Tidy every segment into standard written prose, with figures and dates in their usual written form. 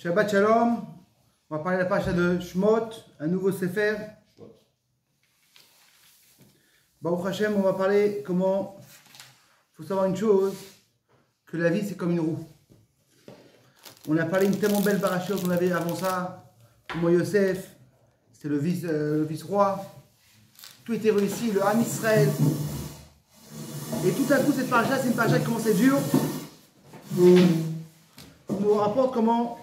Shabbat Shalom, on va parler de la paracha de Shmot, un nouveau Sefer. Baruch Hashem, on va parler comment, il faut savoir une chose, que la vie c'est comme une roue. On a parlé d'une tellement belle paracha qu'on avait avant ça, comment Yosef, c'était le vice-roi, tout était réussi, le Ham Israël. Et tout à coup cette paracha, c'est une paracha qui commence à être dure. On nous rapporte comment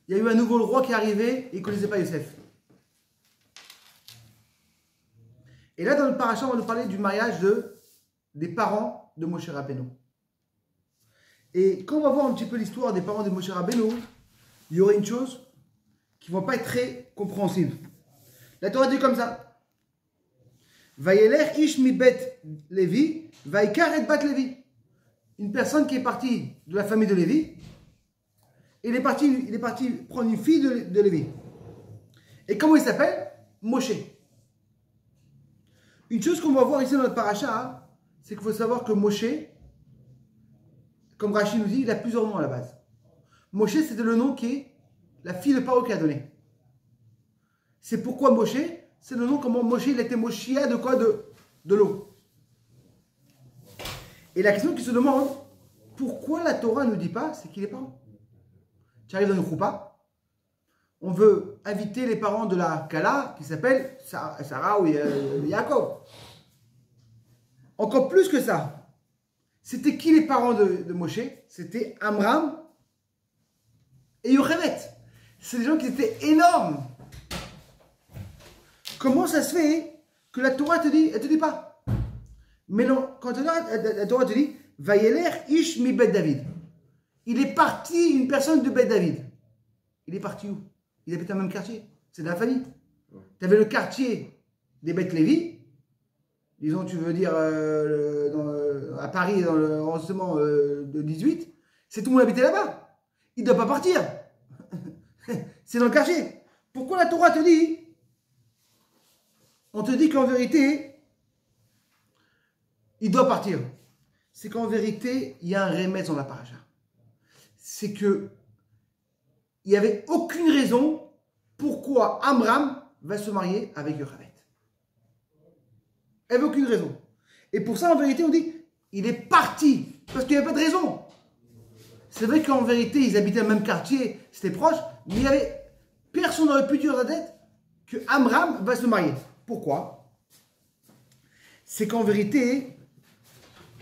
il y a eu un nouveau roi qui est arrivé et il ne connaissait pas Yosef. Et là, dans le paracha, on va nous parler du mariage des parents de Moshe Rabbeinu. Et quand on va voir un petit peu l'histoire des parents de Moshe Rabbeinu, il y aurait une chose qui ne va pas être très compréhensible. La Torah dit comme ça. Vayeler ish mi bet Lévi, vaikar et bat Lévi. Une personne qui est partie de la famille de Lévi, il est parti prendre une fille de Lévi. Et comment il s'appelle? Moshe. Une chose qu'on va voir ici dans notre paracha, c'est qu'il faut savoir que Moshe, comme Rachid nous dit, il a plusieurs noms à la base. Moshe, c'était le nom qui la fille de Paro qui a donné. C'est pourquoi Moshe, c'est le nom comment Moshe, il était Moshia de quoi? De l'eau. Et la question qui se demande, pourquoi la Torah ne nous dit pas, c'est qui les parents? Tu arrives dans une choupa, on veut inviter les parents de la Kala qui s'appelle Sarah ou Yaakov. Encore plus que ça, c'était qui les parents de Moshe? C'était Amram et Yochevet. C'est des gens qui étaient énormes. Comment ça se fait que la Torah te dit, elle te dit pas? Mais non, quand la Torah te dit, Vayeler ish mi bet David. Il est parti, une personne de Bet David. Il est parti où? Il habite dans le même quartier. C'est de la famille. Tu avais le quartier des Bet Lévi. Disons, tu veux dire, à Paris, dans le renseignement de 18. C'est tout le monde habitait là-bas. Il ne doit pas partir. C'est dans le quartier. Pourquoi la Torah te dit? On te dit qu'en vérité, il doit partir. C'est qu'en vérité, il y a un remède dans la paracha. C'est que il n'y avait aucune raison pourquoi Amram va se marier avec Yochevet. Il n'y avait aucune raison. Et pour ça, en vérité, on dit, il est parti. Parce qu'il n'y avait pas de raison. C'est vrai qu'en vérité, ils habitaient dans le même quartier, c'était proche, mais personne n'aurait pu dire dans la tête que Amram va se marier. Pourquoi? C'est qu'en vérité,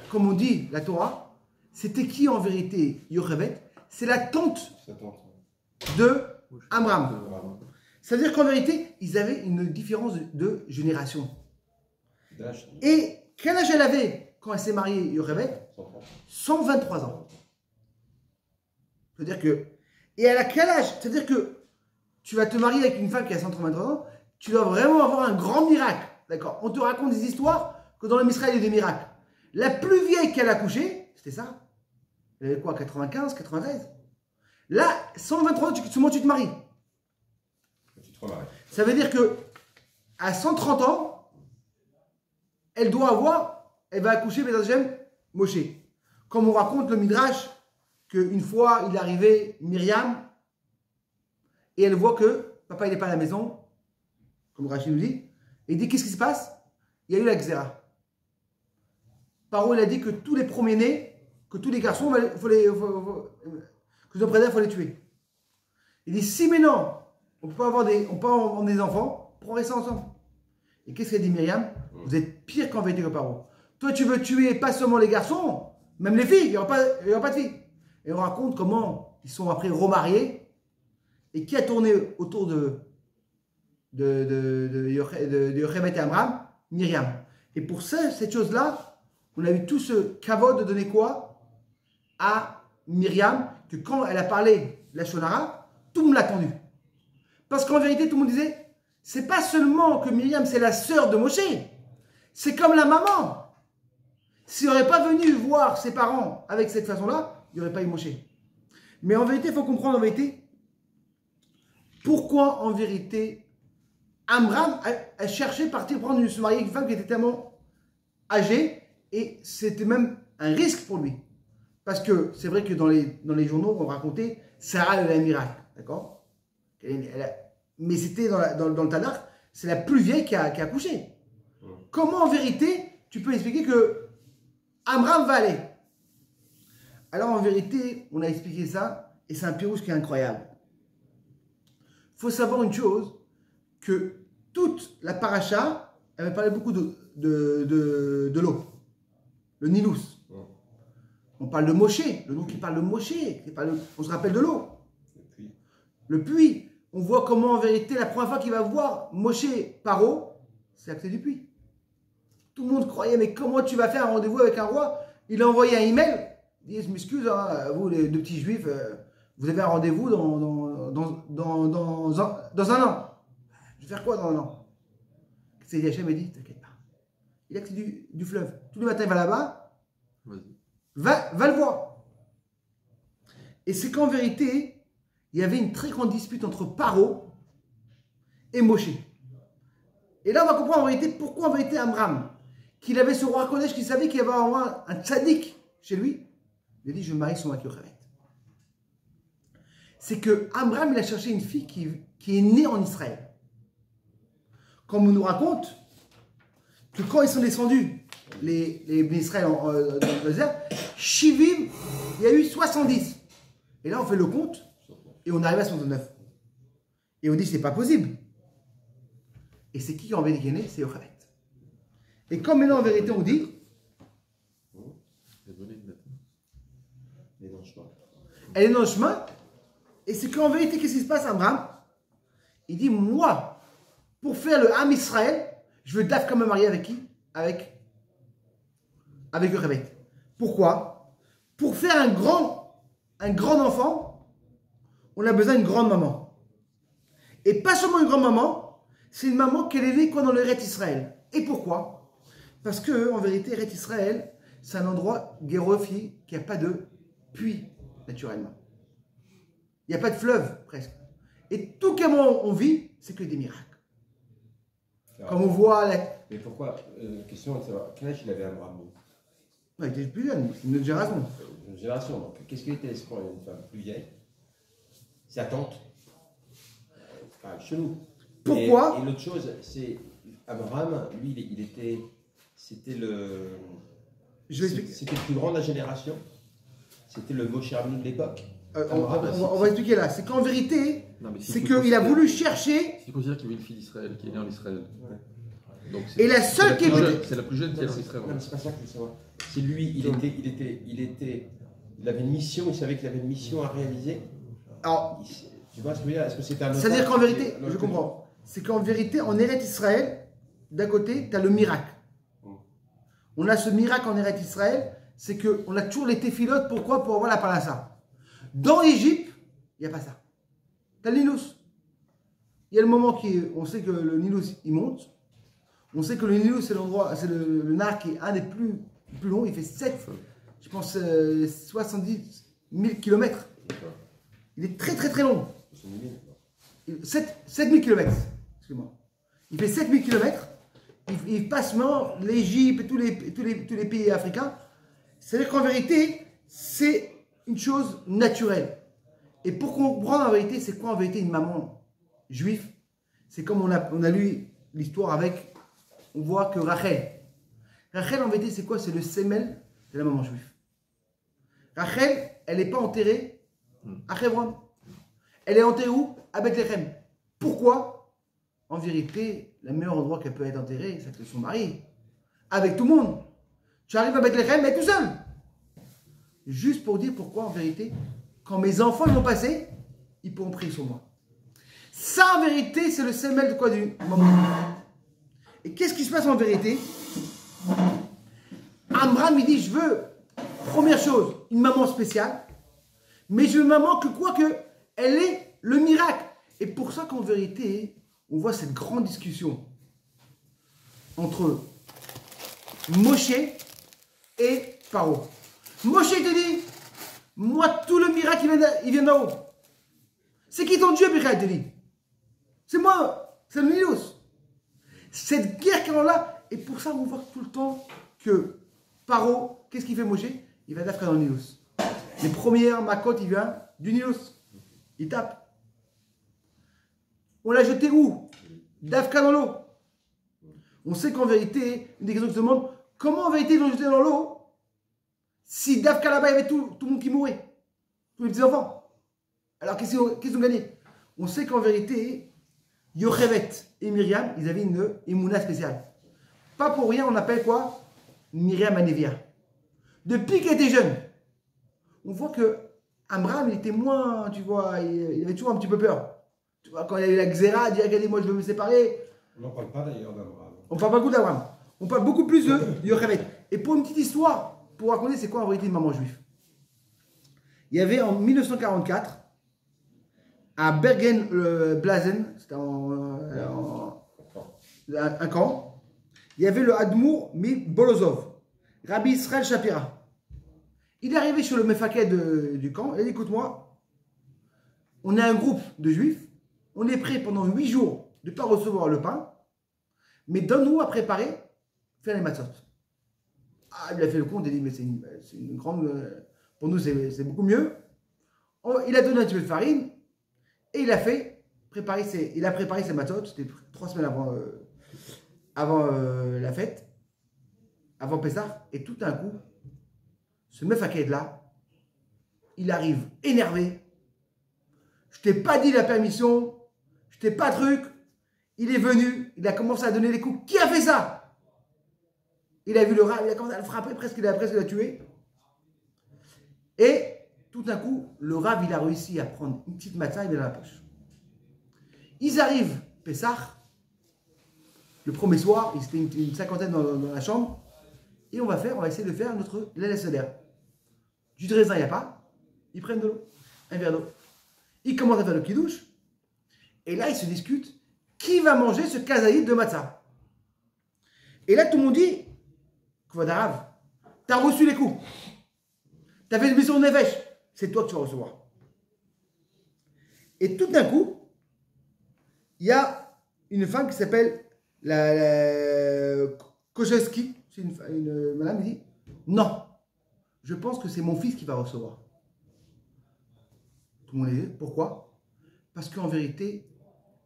comme on dit la Torah, c'était qui en vérité Yochevet? C'est la tante de Amram. C'est-à-dire qu'en vérité, ils avaient une différence de génération. Et quel âge elle avait quand elle s'est mariée, Yochevet? 123 ans. C'est-à-dire que... Et elle a quel âge? C'est-à-dire que tu vas te marier avec une femme qui a 123 ans, tu dois vraiment avoir un grand miracle. D'accord? On te raconte des histoires que dans le Israël, il y a des miracles. La plus vieille qu'elle a couché, c'était ça. Elle avait quoi, 95, 93? Là, 123 ans, comment tu te maries? Tu te remaries. Ça veut dire que à 130 ans, elle va accoucher Bezalgem Moshe. Comme on raconte le Midrash, qu'une fois, il est arrivé Myriam, et elle voit que papa, il n'est pas à la maison, comme Rachid nous dit, et il dit, qu'est-ce qui se passe? Il y a eu la Xéra. Paro, il a dit que tous les premiers-nés, que tous les garçons, que il faut les tuer. Il dit, si maintenant, on peut avoir des enfants, pour rester ensemble. Et qu'est-ce qu'a dit Myriam? Vous êtes pire qu'en vérité que Paro. Toi, tu veux tuer pas seulement les garçons, même les filles, il n'y aura pas de filles. Et on raconte comment ils sont après remariés, et qui a tourné autour de Yochevet et Amram? Myriam. Et pour ça, cette chose-là, on a eu tout ce kavod de donner quoi à Myriam, que quand elle a parlé la Shonara, tout le monde l'a attendu. Parce qu'en vérité, tout le monde disait, c'est pas seulement que Myriam, c'est la sœur de Moshe, c'est comme la maman. S'il n'aurait pas venu voir ses parents avec cette façon-là, il n'y aurait pas eu Moshe. Mais en vérité, il faut comprendre en vérité, pourquoi en vérité, Amram a cherché à partir prendre se marier avec une femme qui était tellement âgée, et c'était même un risque pour lui. Parce que c'est vrai que dans les journaux, on racontait Sarah a eu un miracle. d'accord? Mais c'était dans le Tanakh, c'est la plus vieille qui a accouché. Comment en vérité tu peux expliquer que Amram va aller? Alors en vérité, on a expliqué ça, et c'est un pirouge qui est incroyable. Il faut savoir une chose, que toute la paracha, elle va parler beaucoup de l'eau, le Nilus. On parle de Moshe, le nom qui parle de Moshe, on se rappelle de l'eau. Le puits. On voit comment en vérité, la première fois qu'il va voir Moshe Paro, c'est à côté du puits. Tout le monde croyait, mais comment tu vas faire un rendez-vous avec un roi? Il a envoyé un email, il dit, je m'excuse, hein, vous les deux petits juifs, vous avez un rendez-vous dans un an. Je vais faire quoi dans un an? C'est Hachem m'a dit, t'inquiète pas. Il a que c'est du fleuve. Tous les matins, il va là-bas, va le voir. Et c'est qu'en vérité, il y avait une très grande dispute entre Paro et Moshe. Et là, on va comprendre en vérité pourquoi en vérité Amram, qu'il avait ce roi Kodesh, qui savait qu'il y avait un tzaddik chez lui, il a dit, je me marie sur ma Yocheved. C'est que Amram, il a cherché une fille qui est née en Israël. Comme on nous raconte que quand ils sont descendus, les Israël dans le désert, Shivim, il y a eu 70. Et là, on fait le compte, et on arrive à 69. Et on dit, c'est pas possible. Et c'est qui en vérité qui est né? C'est Yocheved. Et comme maintenant, en vérité, on dit, elle est dans le chemin, et c'est qu'en vérité, qu'est-ce qui se passe, Amram? Il dit, moi, pour faire le Ham Israël, je veux daf comme me marier avec qui? Avec Yocheved. Pourquoi? Pour faire un grand enfant, on a besoin d'une grande maman. Et pas seulement une grande maman, c'est une maman qui est née quoi dans le Eretz Israël. Et pourquoi? Parce que, en vérité, Eretz Israël, c'est un endroit géographique qui n'a pas de puits, naturellement. Il n'y a pas de fleuve, presque. Et tout comment on vit, c'est que des miracles. Comme on voit... Mais pourquoi question de savoir, quel âge il avait Amram? Il était plus jeune, une autre génération. Une génération, donc qu'est-ce qu'il était l'espoir d'une femme plus vieille? Sa tante. Enfin, chelou. Pourquoi? Et l'autre chose, c'est Abraham, lui, c'était le... C'était le plus grand de la génération. C'était le Moshe Rabbeinu de l'époque. On va expliquer là. C'est qu'en vérité, c'est qu'il a voulu chercher. Si tu considères qu'il y avait une fille d'Israël qui est née en Israël. Donc et la seule qui est. C'est la plus jeune qui est en Israël. Non, c'est pas ça qu'il faut savoir. C'est lui, il avait une mission, il savait qu'il avait une mission à réaliser. Alors, tu vois ce que je veux dire? Est-ce que c'était un. C'est-à-dire qu'en vérité, je comprends. C'est qu'en vérité, en Eretz Israël, d'un côté, tu as le miracle. On a ce miracle en Eretz Israël, c'est qu'on a toujours les téphilotes. Pourquoi? Pour avoir la parnassa. Dans l'Égypte, il n'y a pas ça. Tu as le Nilus. Il y a le moment on sait que le Nilus, il monte. On sait que le Nilus, c'est l'endroit, c'est le Nahar qui est un des plus longs. Il fait 70 000 km. Il est très très très long. 7 000 km. Excuse-moi. Il fait 7 000 km. Il passe maintenant l'Égypte et tous les pays africains. C'est-à-dire qu'en vérité, c'est une chose naturelle. Et pour comprendre en vérité, c'est quoi en vérité une maman juive? C'est comme on a lu l'histoire avec, on voit que Rachel en vérité c'est quoi? C'est le sémel de la maman juive. Rachel, elle n'est pas enterrée à Hebron. Elle est enterrée où? À Bethléem. Pourquoi? En vérité, le meilleur endroit qu'elle peut être enterrée, c'est avec son mari. Avec tout le monde. Tu arrives à Bethléem, mais tout seul. Juste pour dire pourquoi, en vérité, quand mes enfants vont passer, ils pourront prier sur moi. Ça, en vérité, c'est le sémel de quoi? Du moment. Et qu'est-ce qui se passe en vérité? Amram, il dit, je veux, première chose, une maman spéciale, mais je veux une maman que quoi que, elle est le miracle. Et pour ça qu'en vérité, on voit cette grande discussion entre Moshe et Paro. Moshe te dit, moi, tout le miracle, il vient d'en haut. C'est qui ton Dieu, Michael, te dit? C'est moi, c'est le Nilus. Cette guerre qu'on a là, et pour ça, on voit tout le temps que Paro, qu'est-ce qu'il fait Moshe? Il va d'Afrique dans le Nilus. Les premières macotes, il vient du Nilus. Il tape. On l'a jeté où? Dafka dans l'eau. On sait qu'en vérité, une des questions qui se demande, comment en vérité ils l'ont jeté dans l'eau si Dafka là-bas, il y avait tout le monde qui mourait? Tous les petits-enfants. Alors, qu'est-ce qu'ils ont gagné? On sait qu'en vérité, Yochevet et Myriam, ils avaient une émouna spéciale. Pas pour rien, on appelle quoi? Myriam Anevia. Depuis qu'elle était jeune, on voit que Amram, il était moins, tu vois, il avait toujours un petit peu peur. Tu vois, quand il a eu la Xéra, il dit, regardez, moi je veux me séparer. On n'en parle pas d'ailleurs d'Abraham. On parle pas beaucoup d'Abraham. On parle beaucoup plus de Yochevet. Et pour une petite histoire, pour raconter c'est quoi en vérité une maman juive. Il y avait en 1944, à Bergen-Blasen, c'était un camp, il y avait le Admour Bolozov, Rabbi Israël Shapira. Il est arrivé sur le mefaké du camp, et il dit, écoute-moi, on est un groupe de juifs, on est prêt pendant 8 jours de ne pas recevoir le pain, mais donne-nous à préparer, faire les matzot. Ah, il a fait le compte, il a dit, mais c'est une grande... Pour nous, c'est beaucoup mieux. Il a donné un petit peu de farine, et il a préparé ses matzot, c'était 3 semaines avant la fête, avant Pessah, et tout d'un coup, ce mefaké là, il arrive énervé. Je t'ai pas dit la permission, je t'ai pas truc. Il est venu, il a commencé à donner les coups. Qui a fait ça? Il a vu le rat, il a commencé à le frapper, presque il l'a tué. Et tout d'un coup, le Rav, il a réussi à prendre une petite matzah, il met dans la poche. Ils arrivent, Pessah, le premier soir, ils étaient une cinquantaine dans la chambre, et on va essayer de faire notre LSLR. Du raisin, il n'y a pas, ils prennent de l'eau, un verre d'eau. Ils commencent à faire le kidouche, et là, ils se discutent, qui va manger ce kazaïd de matzah? Et là, tout le monde dit, Kvod Harav, t'as reçu les coups, t'as fait une mission de Nefesh, c'est toi que tu vas recevoir. Et tout d'un coup, il y a une femme qui s'appelle la Kocheski, c'est une madame qui dit, non, je pense que c'est mon fils qui va recevoir. Tout le monde dit, pourquoi? Parce qu'en vérité,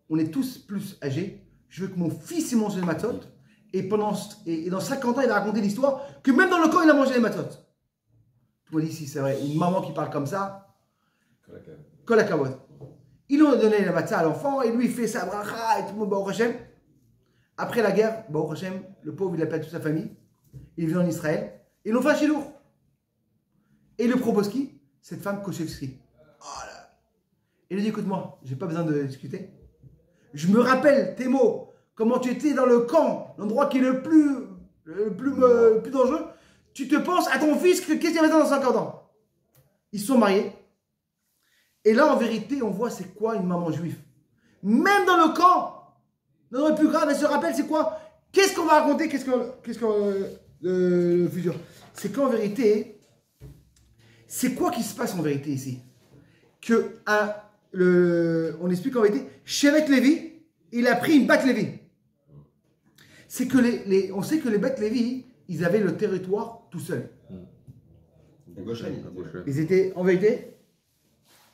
on est tous plus âgés, je veux que mon fils il mange les matzot, et dans 50 ans, il va raconter l'histoire que même dans le camp, il a mangé les matzot. Tout le monde dit, si c'est vrai, une maman qui parle comme ça, Kol hakavod. Ils lui ont donné la matzah à l'enfant, et lui il fait sa bracha, et tout le monde, Baruch Hashem. Après la guerre, Baruch Hashem, le pauvre, il appelle toute sa famille, il vient en Israël, et ils l'ont fait à Shiloh. Et le Proboski, cette femme Kochevski. Oh là. Il lui dit, écoute-moi, j'ai pas besoin de discuter. Je me rappelle tes mots, comment tu étais dans le camp, l'endroit qui est le plus dangereux. Tu te penses à ton fils, qu'est-ce qu'il y avait dans 50 ans? Ils se sont mariés. Et là, en vérité, on voit c'est quoi une maman juive. Même dans le camp, dans le plus grave, elle se rappelle c'est quoi? Qu'est-ce qu'on va raconter? Le futur? C'est qu'en vérité, c'est quoi qui se passe en vérité ici? On explique en vérité, Shevet Lévi, il a pris une Bat Lévi. C'est que on sait que les Bat Lévi, ils avaient le territoire tout seuls. Ils étaient, en vérité,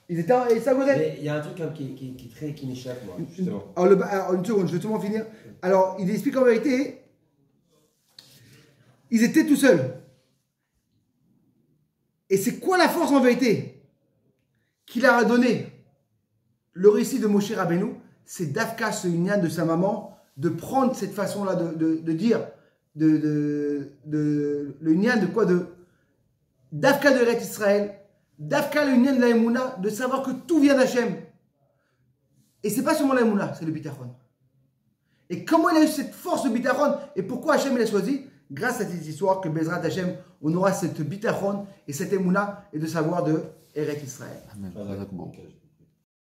ils étaient, et ça vous aide. Mais il y a un truc qui m'échappe, moi, justement. Alors, une seconde, je vais tout le monde finir. Alors, il explique en vérité, ils étaient tout seuls. Et c'est quoi la force en vérité qui leur a donné le récit de Moshe Rabbeinu? C'est d'Afka, ce union de sa maman, de prendre cette façon-là de dire, le union de quoi? D'Afka de Eretz Israël, d'Afka le union de la Emouna, de savoir que tout vient d'Hachem. Et c'est pas seulement la Emouna, c'est le Bitachon. Et comment il a eu cette force de Bitachon? Et pourquoi Hachem il a choisi? Grâce à cette histoire que Bezrat Hachem, on aura cette Bitachon et cette Emouna et de savoir de Eretz Israël. Amen.